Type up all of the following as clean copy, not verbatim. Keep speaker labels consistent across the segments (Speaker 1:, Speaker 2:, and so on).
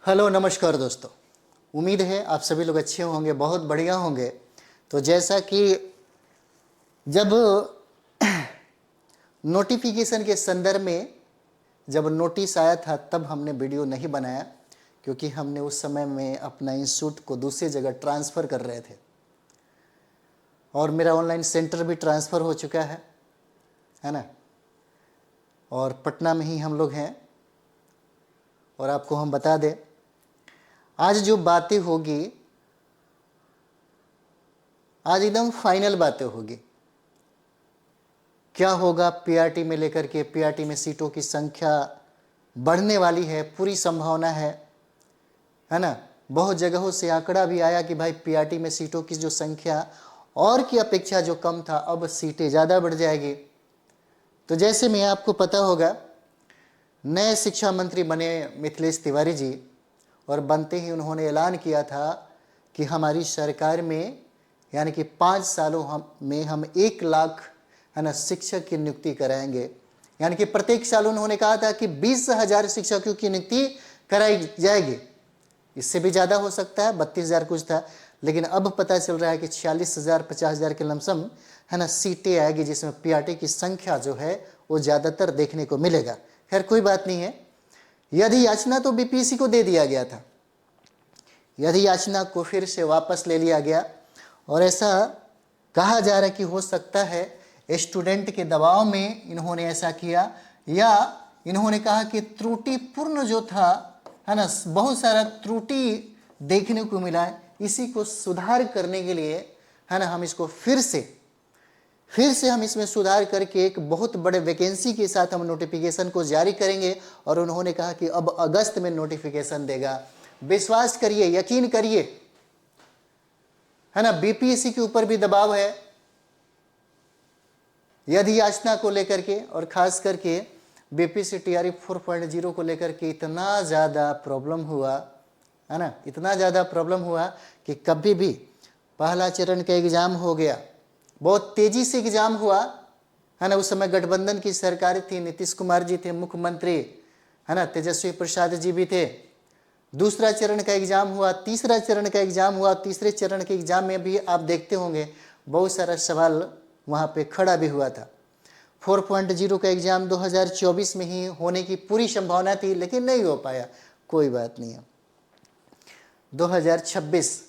Speaker 1: Hello नमस्कार दोस्तों। उम्मीद है आप सभी लोग अच्छे होंगे, बहुत बढ़िया होंगे। तो जैसा कि जब नोटिफिकेशन के संदर्भ में जब नोटिस आया था तब हमने वीडियो नहीं बनाया, क्योंकि हमने उस समय में अपना इंस्टीट्यूट को दूसरी जगह ट्रांसफ़र कर रहे थे और मेरा ऑनलाइन सेंटर भी ट्रांसफ़र हो चुका है ना। और पटना में ही हम लोग हैं। और आपको हम बता दें, आज जो बातें होगी आज एकदम फाइनल बातें होगी। क्या होगा पीआरटी में लेकर के, पीआरटी में सीटों की संख्या बढ़ने वाली है, पूरी संभावना है ना। बहुत जगहों से आंकड़ा भी आया कि भाई पीआरटी में सीटों की जो संख्या और की अपेक्षा जो कम था, अब सीटें ज़्यादा बढ़ जाएगी। तो जैसे में आपको पता होगा, नए शिक्षा मंत्री बने मिथिलेश तिवारी जी, और बनते ही उन्होंने ऐलान किया था कि हमारी सरकार में यानी कि 5 सालों में हम 1 लाख है ना शिक्षक की नियुक्ति कराएंगे। यानी कि प्रत्येक साल उन्होंने कहा था कि 20,000 शिक्षकों की नियुक्ति कराई जाएगी। इससे भी ज़्यादा हो सकता है, 32,000 कुछ था, लेकिन अब पता चल रहा है कि 46,000 50,000 के लमसम है ना सीटें आएगी, जिसमें पीआरटी की संख्या जो है वो ज़्यादातर देखने को मिलेगा। खैर कोई बात नहीं है। यदि याचना तो बीपीएससी को दे दिया गया था, यदि याचना को फिर से वापस ले लिया गया, और ऐसा कहा जा रहा है कि हो सकता है स्टूडेंट के दबाव में इन्होंने ऐसा किया, या इन्होंने कहा कि त्रुटिपूर्ण जो था है ना, बहुत सारा त्रुटि देखने को मिला है, इसी को सुधार करने के लिए है ना हम इसको फिर से हम इसमें सुधार करके एक बहुत बड़े वैकेंसी के साथ हम नोटिफिकेशन को जारी करेंगे। और उन्होंने कहा कि अब अगस्त में नोटिफिकेशन देगा। विश्वास करिए, यकीन करिए, है ना। बीपीएससी के ऊपर भी दबाव है यदि याचना को लेकर के, और खास करके बीपीएससी टीआरई 4.0 को लेकर के इतना ज़्यादा प्रॉब्लम हुआ है ना, इतना ज़्यादा प्रॉब्लम हुआ कि कभी भी पहला चरण का एग्ज़ाम हो गया, बहुत तेज़ी से एग्ज़ाम हुआ है ना। उस समय गठबंधन की सरकार थी, नीतीश कुमार जी थे मुख्यमंत्री, है ना, तेजस्वी प्रसाद जी भी थे। दूसरा चरण का एग्ज़ाम हुआ, तीसरा चरण का एग्ज़ाम हुआ। तीसरे चरण के एग्ज़ाम में भी आप देखते होंगे बहुत सारा सवाल वहाँ पे खड़ा भी हुआ था। 4.0 का एग्ज़ाम 2024 में ही होने की पूरी संभावना थी, लेकिन नहीं हो पाया। कोई बात नहीं है, 2026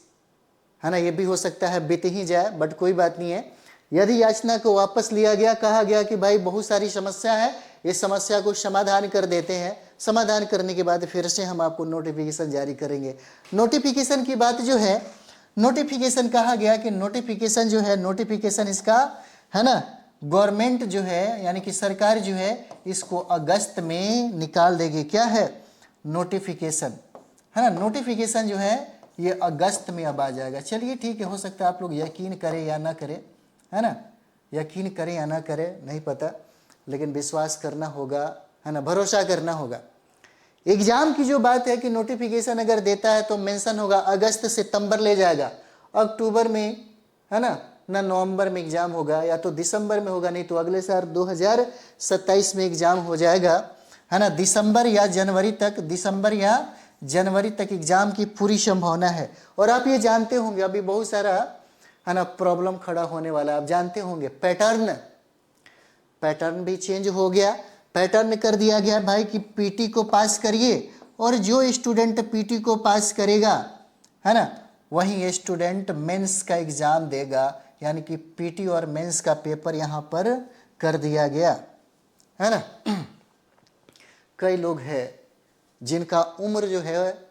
Speaker 1: है ना, ये भी हो सकता है बीत ही जाए, बट कोई बात नहीं है। यदि याचना को वापस लिया गया, कहा गया कि भाई बहुत सारी समस्या है, इस समस्या को समाधान कर देते हैं, समाधान करने के बाद फिर से हम आपको नोटिफिकेशन जारी करेंगे। नोटिफिकेशन की बात जो है, नोटिफिकेशन कहा गया कि नोटिफिकेशन जो है, नोटिफिकेशन इसका है ना, गवर्नमेंट जो है यानी कि सरकार जो है इसको अगस्त में निकाल देगी। क्या है? नोटिफिकेशन, है ना। नोटिफिकेशन जो है ये अगस्त में अब आ जाएगा। चलिए ठीक है, हो सकता है आप लोग यकीन करें या ना करें, है ना, यकीन करें या ना करें नहीं पता, लेकिन विश्वास करना होगा, है ना, भरोसा करना होगा। एग्जाम की जो बात है कि नोटिफिकेशन अगर देता है तो मेंशन होगा अगस्त सितंबर ले जाएगा, अक्टूबर में, है ना नवंबर में एग्जाम होगा, या तो दिसंबर में होगा, नहीं तो अगले साल 2027 में एग्जाम हो जाएगा, है ना। दिसंबर या जनवरी तक एग्जाम की पूरी संभावना है। और आप ये जानते होंगे अभी बहुत सारा है ना प्रॉब्लम खड़ा होने वाला है। आप जानते होंगे पैटर्न भी चेंज हो गया। पैटर्न कर दिया गया भाई कि पीटी को पास करिए, और जो स्टूडेंट पीटी को पास करेगा, है ना, वही स्टूडेंट मेंस का एग्जाम देगा। यानी कि पीटी और मेंस का पेपर यहाँ पर कर दिया गया, है ना। कई लोग हैं जिनका उम्र जो है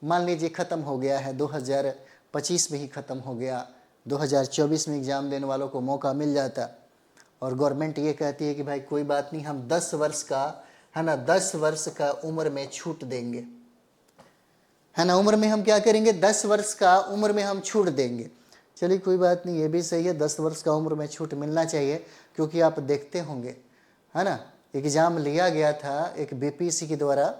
Speaker 1: मान लीजिए ख़त्म हो गया है, 2025 में ही ख़त्म हो गया, 2024 में एग्ज़ाम देने वालों को मौका मिल जाता, और गवर्नमेंट ये कहती है कि भाई कोई बात नहीं, हम 10 वर्ष का, है ना, 10 वर्ष का उम्र में छूट देंगे, है ना। उम्र में हम क्या करेंगे, 10 वर्ष का उम्र में हम छूट देंगे। चलिए कोई बात नहीं, ये भी सही है, 10 वर्ष का उम्र में छूट मिलना चाहिए, क्योंकि आप देखते होंगे, है ना, एग्ज़ाम लिया गया था एक बीपीएससी के द्वारा,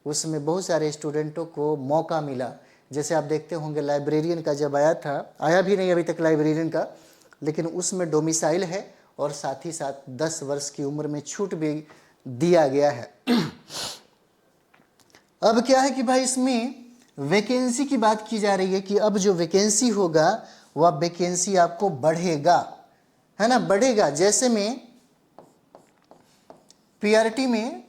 Speaker 1: उसमें बहुत सारे स्टूडेंटों को मौका मिला। जैसे आप देखते होंगे लाइब्रेरियन का जब आया भी नहीं अभी तक लाइब्रेरियन का, लेकिन उसमें डोमिसाइल है और साथ ही साथ 10 वर्ष की उम्र में छूट भी दिया गया है। अब क्या है कि भाई इसमें वैकेंसी की बात की जा रही है कि अब जो वैकेंसी होगा वह वैकेंसी आपको बढ़ेगा, है ना, बढ़ेगा। जैसे में पीआरटी में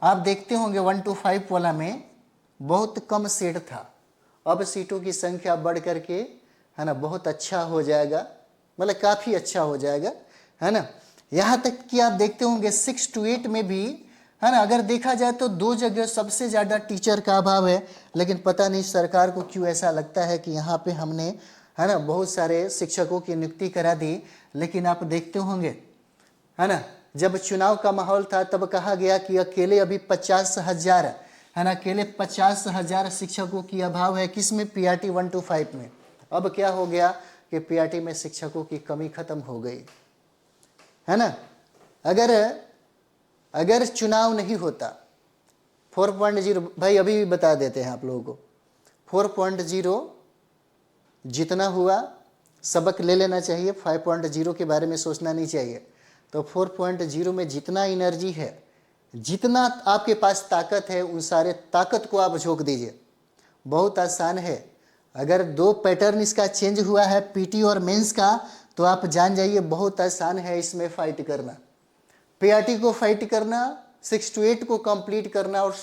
Speaker 1: आप देखते होंगे 1 to 5 वाला में बहुत कम सीट था, अब सीटों की संख्या बढ़ करके, है ना, बहुत अच्छा हो जाएगा, मतलब काफ़ी अच्छा हो जाएगा, है ना। यहाँ तक कि आप देखते होंगे 6 to 8 में भी, है ना, अगर देखा जाए तो 2 जगह सबसे ज़्यादा टीचर का अभाव है, लेकिन पता नहीं सरकार को क्यों ऐसा लगता है कि यहाँ पे हमने, है ना, बहुत सारे शिक्षकों की नियुक्ति करा दी। लेकिन आप देखते होंगे, है ना, जब चुनाव का माहौल था तब कहा गया कि अकेले अभी 50,000, है ना, अकेले 50,000 शिक्षकों की अभाव है, किसमें, पीआरटी 1 to 5 में। अब क्या हो गया कि पीआरटी में शिक्षकों की कमी खत्म हो गई, है ना। अगर चुनाव नहीं होता 4.0, भाई अभी भी बता देते हैं आप लोगों को, 4.0 जितना हुआ सबक ले लेना चाहिए, 5.0 के बारे में सोचना नहीं चाहिए। तो 4.0 में जितना एनर्जी है, जितना आपके पास ताकत है, उन सारे ताकत को आप झोंक दीजिए। बहुत आसान है। अगर 2 पैटर्न इसका चेंज हुआ है, पीटी और मेंस का, तो आप जान जाइए बहुत आसान है इसमें फाइट करना, पीआरटी को फाइट करना, 6 to 8 को कंप्लीट करना, और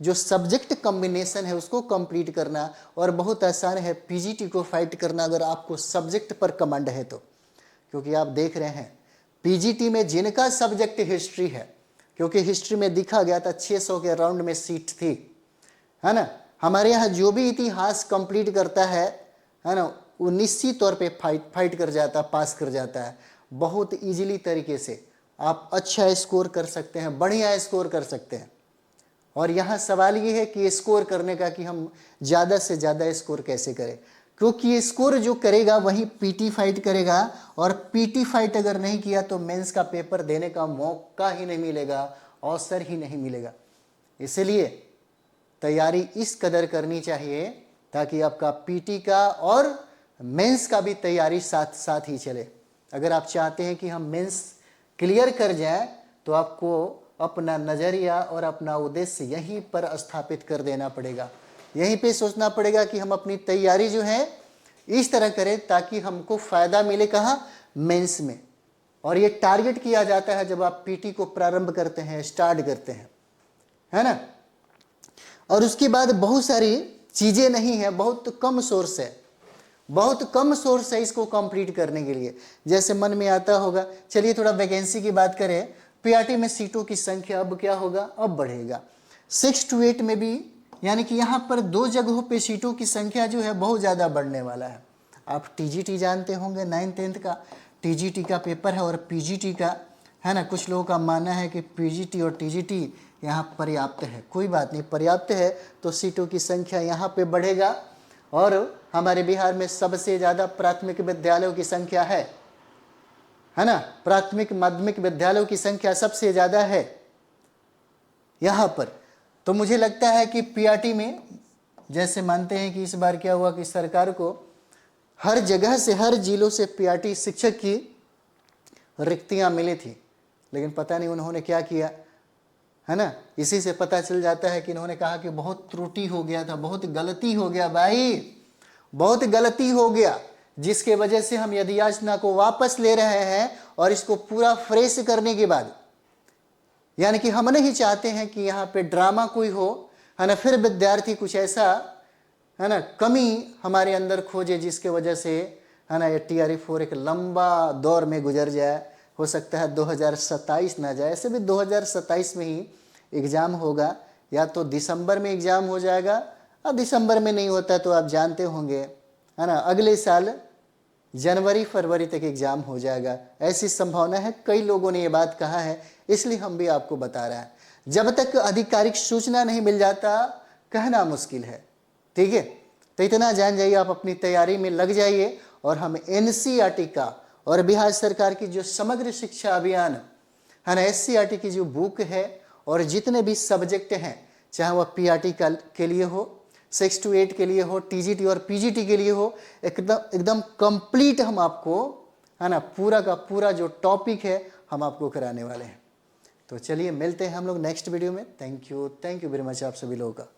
Speaker 1: जो सब्जेक्ट कॉम्बिनेशन है उसको कंप्लीट करना, और बहुत आसान है पीजीटी को फाइट करना अगर आपको सब्जेक्ट पर कमांड है तो। क्योंकि आप देख रहे हैं पीजीटी में जिनका सब्जेक्ट हिस्ट्री है, क्योंकि हिस्ट्री में दिखा गया था 600 के राउंड में सीट थी, है ना। हमारे यहाँ जो भी इतिहास कंप्लीट करता है ना, वो निश्चित तौर पे फाइट कर जाता, पास कर जाता है बहुत इजीली तरीके से। आप अच्छा स्कोर कर सकते हैं, बढ़िया स्कोर कर सकते हैं। और यहाँ सवाल ये है कि स्कोर करने का कि हम ज़्यादा से ज़्यादा स्कोर कैसे करें, क्योंकि स्कोर जो करेगा वही पीटी फाइट करेगा, और पीटी फाइट अगर नहीं किया तो मेंस का पेपर देने का मौका ही नहीं मिलेगा, अवसर ही नहीं मिलेगा। इसलिए तैयारी इस कदर करनी चाहिए ताकि आपका पीटी का और मेंस का भी तैयारी साथ साथ ही चले। अगर आप चाहते हैं कि हम मेंस क्लियर कर जाए तो आपको अपना नज़रिया और अपना उद्देश्य यहीं पर स्थापित कर देना पड़ेगा, यहीं पे सोचना पड़ेगा कि हम अपनी तैयारी जो है इस तरह करें ताकि हमको फ़ायदा मिले, कहाँ, मेंस में। और ये टारगेट किया जाता है जब आप पीटी को प्रारंभ करते हैं, स्टार्ट करते हैं, है ना। और उसके बाद बहुत सारी चीज़ें नहीं है, बहुत कम सोर्स है, बहुत कम सोर्स है इसको कंप्लीट करने के लिए। जैसे मन में आता होगा, चलिए थोड़ा वैकेंसी की बात करें, पीआरटी में सीटों की संख्या अब क्या होगा, अब बढ़ेगा। 6 to 8 में भी, यानी कि यहाँ पर 2 जगहों पे सीटों की संख्या जो है बहुत ज़्यादा बढ़ने वाला है। आप टीजीटी जानते होंगे, 9th-10th का टीजीटी का पेपर है और पीजीटी का, है ना। कुछ लोगों का मानना है कि पीजीटी और टीजीटी यहाँ पर्याप्त है, कोई बात नहीं, पर्याप्त है तो सीटों की संख्या यहाँ पे बढ़ेगा। और हमारे बिहार में सबसे ज़्यादा प्राथमिक विद्यालयों की संख्या है ना, प्राथमिक माध्यमिक विद्यालयों की संख्या सबसे ज़्यादा है यहाँ पर। तो मुझे लगता है कि पीआरटी में, जैसे मानते हैं कि इस बार क्या हुआ कि सरकार को हर जगह से, हर जिलों से पीआरटी शिक्षक की रिक्तियाँ मिली थी, लेकिन पता नहीं उन्होंने क्या किया, है ना। इसी से पता चल जाता है कि इन्होंने कहा कि बहुत त्रुटि हो गया था, बहुत गलती हो गया भाई, बहुत गलती हो गया, जिसके वजह से हम यदि याचना को वापस ले रहे हैं और इसको पूरा फ्रेश करने के बाद, यानी कि हम नहीं चाहते हैं कि यहाँ पे ड्रामा कोई हो, है ना, फिर विद्यार्थी कुछ ऐसा, है ना, कमी हमारे अंदर खोजे जिसके वजह से, है ना, ये TRE-4 एक लंबा दौर में गुजर जाए। हो सकता है 2027 ना जाए, ऐसे भी 2027 में ही एग्ज़ाम होगा, या तो दिसंबर में एग्ज़ाम हो जाएगा, और दिसंबर में नहीं होता तो आप जानते होंगे, है ना, अगले साल जनवरी फरवरी तक एग्ज़ाम हो जाएगा, ऐसी संभावना है। कई लोगों ने ये बात कहा है, इसलिए हम भी आपको बता रहे हैं। जब तक आधिकारिक सूचना नहीं मिल जाता कहना मुश्किल है, ठीक है। तो इतना जान जाइए, आप अपनी तैयारी में लग जाइए, और हम NCERT का और बिहार सरकार की जो समग्र शिक्षा अभियान, है ना, SCERT की जो बुक है, और जितने भी सब्जेक्ट हैं, चाहे वह पीआरटी के लिए हो, 6 to 8 के लिए हो, टीजीटी और पीजीटी के लिए हो, एकदम कंप्लीट हम आपको, है ना, पूरा का पूरा जो टॉपिक है हम आपको कराने वाले हैं। तो चलिए मिलते हैं हम लोग नेक्स्ट वीडियो में। थैंक यू वेरी मच आप सभी लोगों का।